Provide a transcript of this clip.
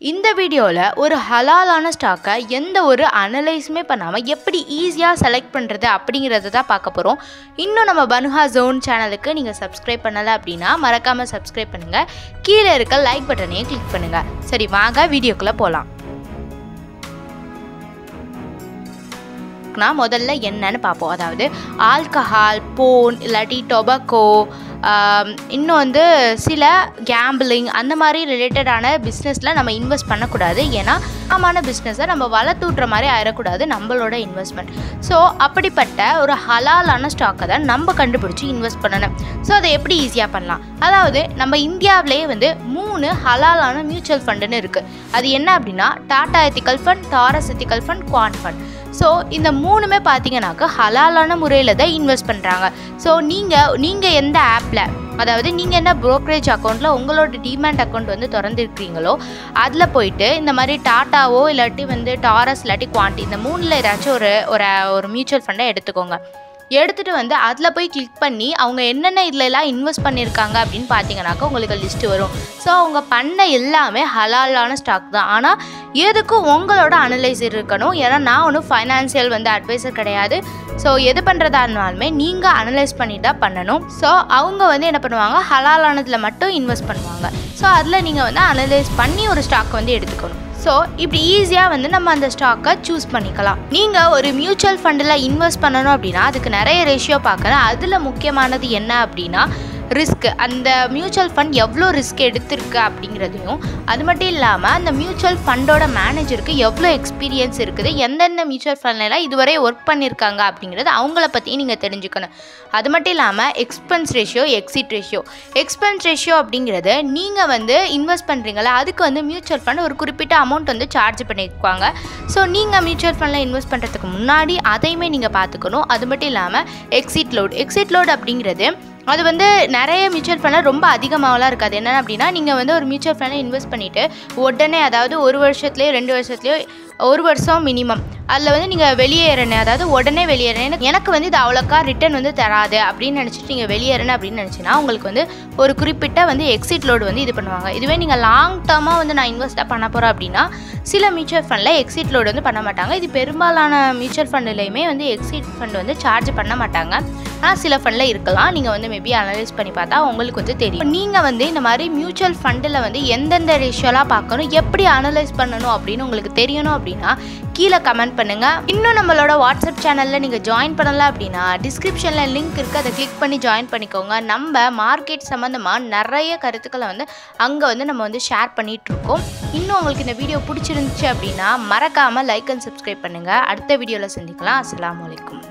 இந்த வீடியோல ஒரு ஹலாலான ஸ்டாக்கை எந்த ஒரு அனலைஸுமே பண்ணாமல் எப்படி ஈஸியாக செலக்ட் பண்ணுறது அப்படிங்கிறத தான் பார்க்க போகிறோம். இன்னும் நம்ம பனுஹா ஜோன் சேனலுக்கு நீங்கள் சப்ஸ்கிரைப் பண்ணலை அப்படின்னா மறக்காமல் சப்ஸ்கிரைப் பண்ணுங்கள். கீழே இருக்க லைக் பட்டனையும் கிளிக் பண்ணுங்கள். சரி, வாங்க வீடியோக்குள்ளே போகலாம். முதல்ல என்னன்னு பார்ப்போம். அதாவது ஆல்கஹால், போன், இல்லாட்டி டொபாக்கோ, இன்னும் சில கேம்பிளிங் அந்த மாதிரி ரிலேட்டடான பிஸ்னஸில் நம்ம இன்வெஸ்ட் பண்ணக்கூடாது. ஏன்னா ஆமான பிஸ்னஸை நம்ம வளர்த்துட்ற மாதிரி ஆயிடக்கூடாது நம்மளோட இன்வெஸ்ட்மெண்ட். ஸோ அப்படிப்பட்ட ஒரு ஹலாலான ஸ்டாக்கை தான் நம்ம கண்டுபிடிச்சி இன்வெஸ்ட் பண்ணணும். ஸோ அதை எப்படி ஈஸியாக பண்ணலாம்? அதாவது நம்ம இந்தியாவிலேயே 3 ஹலாலான மியூச்சுவல் ஃபண்டுன்னு இருக்குது. அது என்ன அப்படின்னா Tata ethical fund, Taurus ethical fund, குவான் ஃபண்ட். ஸோ இந்த 3மே பார்த்தீங்கன்னாக்கா ஹலாலான முறையில் தான் இன்வெஸ்ட் பண்ணுறாங்க. ஸோ நீங்கள் எந்த ஆப்பில், அதாவது நீங்கள் என்ன ப்ரோக்கரேஜ் அக்கௌண்ட்டில் உங்களோட டிமேட் அக்கௌண்ட் திறந்துருக்கீங்களோ அதில் போயிட்டு இந்த மாதிரி டாட்டாவோ இல்லாட்டி டாரஸ் இல்லாட்டி குவான்டி இந்த 3ல் ஏதாச்சும் ஒரு மியூச்சுவல் ஃபண்டை எடுத்துக்கோங்க. எடுத்துகிட்டு அதில் போய் கிளிக் பண்ணி அவங்க என்னென்ன இதிலெல்லாம் இன்வெஸ்ட் பண்ணியிருக்காங்க அப்படின்னு பார்த்தீங்கன்னாக்கா உங்களுக்கு லிஸ்ட்டு வரும். ஸோ அவங்க பண்ண எல்லாமே ஹலாலான ஸ்டாக் தான். ஆனால் எதுக்கும் உங்களோட அனலைசர் இருக்கணும். ஏன்னா நான் ஒன்றும் ஃபைனான்சியல் அட்வைசர் கிடையாது. ஸோ எது பண்ணுறதா இருந்தாலுமே நீங்கள் அனலைஸ் பண்ணி தான் பண்ணணும். ஸோ அவங்க என்ன பண்ணுவாங்க, ஹலாலானதில் மட்டும் இன்வெஸ்ட் பண்ணுவாங்க. ஸோ அதில் நீங்கள் அனலைஸ் பண்ணி ஒரு ஸ்டாக் எடுத்துக்கணும். ஸோ இப்படி ஈஸியாக நம்ம அந்த ஸ்டாக்கை சூஸ் பண்ணிக்கலாம். நீங்கள் ஒரு மியூச்சுவல் ஃபண்டில் இன்வெஸ்ட் பண்ணணும் அப்படின்னா அதுக்கு நிறைய ரேஷியோ பார்க்கணும். அதில் முக்கியமானது என்ன அப்படின்னா ரிஸ்க். அந்த மியூச்சுவல் ஃபண்ட் எவ்வளோ ரிஸ்க் எடுத்திருக்கு அப்படிங்கிறதையும், அது மட்டும் இல்லாமல் அந்த மியூச்சுவல் ஃபண்டோட மேனேஜருக்கு எவ்வளோ எக்ஸ்பீரியன்ஸ் இருக்குது, எந்தெந்த மியூச்சுவல் ஃபண்ட்லாம் இதுவரை ஒர்க் பண்ணியிருக்காங்க அப்படிங்கிறது அவங்கள பற்றியும் நீங்கள் தெரிஞ்சுக்கணும். அது மட்டும் இல்லாமல் expense ratio, exit ratio. Expense ratio அப்படிங்கிறது நீங்கள் இன்வெஸ்ட் பண்ணுறீங்களா அதுக்கு மியூச்சுவல் ஃபண்ட் ஒரு குறிப்பிட்ட அமௌண்ட் சார்ஜ் பண்ணிக்குவாங்க. ஸோ நீங்கள் மியூச்சுவல் ஃபண்டில் இன்வெஸ்ட் பண்ணுறதுக்கு முன்னாடி அதையுமே நீங்கள் பார்த்துக்கணும். அது மட்டும் இல்லாமல் எக்ஸிட் லோட் அப்படிங்கிறது அது நிறைய மியூச்சுவல் ஃபண்டில் ரொம்ப அதிகமாகலாம் இருக்காது. என்னென்ன அப்படின்னா நீங்கள் ஒரு மியூச்சுவல் ஃபண்டில் இன்வெஸ்ட் பண்ணிவிட்டு உடனே, அதாவது 1 வருஷத்துலேயோ 2 வருஷத்துலேயோ 1 வருஷம் மினிமம் அதில் நீங்கள் வெளியேறணும், அதாவது உடனே வெளியேறணும். எனக்கு இது அவ்வளோக்கா ரிட்டர்ன் தராது அப்படின்னு நினச்சிட்டு நீங்கள் வெளியேறணும் அப்படின்னு நினச்சின்னா உங்களுக்கு ஒரு குறிப்பிட்ட எக்ஸிட் லோடு இது பண்ணுவாங்க. இதுவே நீங்கள் லாங் டேர்மாக நான் இன்வெஸ்ட்டாக பண்ண போகிறேன் அப்படின்னா சில மியூச்சுவல் ஃபண்டில் எக்ஸிட் லோடு பண்ண மாட்டாங்க. இது பெரும்பாலான மியூச்சுவல் ஃபண்டுலையுமே எக்ஸிட் ஃபண்ட் சார்ஜ் பண்ண மாட்டாங்க. ஆனால் சில ஃபண்டில் இருக்கலாம். நீங்கள் மேபி அனலைஸ் பண்ணி பார்த்தா உங்களுக்கு தெரியும். நீங்கள் இந்த மாதிரி மியூச்சுவல் ஃபண்டில் எந்தெந்த ரேஷியோலாம் பார்க்கணும், எப்படி அனலைஸ் பண்ணணும் அப்படின்னு உங்களுக்கு தெரியணும் அப்படின்னா கீழே கமெண்ட் பண்ணுங்கள். இன்னும் நம்மளோட வாட்ஸ்அப் சேனலில் நீங்கள் ஜாயின் பண்ணலாம் அப்படின்னா டிஸ்கிரிப்ஷனில் லிங்க் இருக்குது, அதை கிளிக் பண்ணி ஜாயின் பண்ணிக்கோங்க. நம்ம மார்க்கெட் சம்மந்தமாக நிறைய கருத்துக்களை அங்கே நம்ம ஷேர் பண்ணிகிட்ருக்கோம். இன்னும் உங்களுக்கு இந்த வீடியோ பிடிச்சிருந்துச்சு அப்படின்னா மறக்காமல் லைக் அண்ட் சப்ஸ்கிரைப் பண்ணுங்கள். அடுத்த வீடியோவில் சந்திக்கலாம். அஸ்ஸலாமு அலைக்கும்.